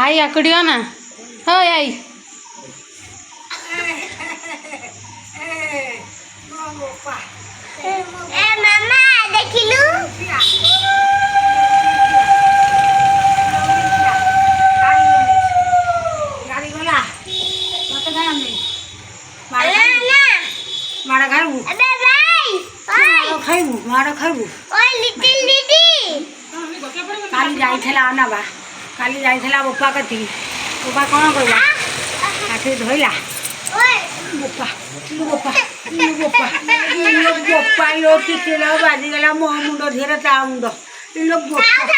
आई आकड़ियो ना हो आई मामा देखिलु गाड़ी वाला मत गाना नहीं मारा खाइबू अबे भाई ओए खाइबू मारा खाइबू ओए लिटिल दीदी काली जाइथला ना बा काली जाइथला बप्पा कथी बप्पा कोन करबा आके धोइला ओए बप्पा बप्पा यो किकेला बाजी गला मो मुंडो धेरे ता मुंडो लो बप्पा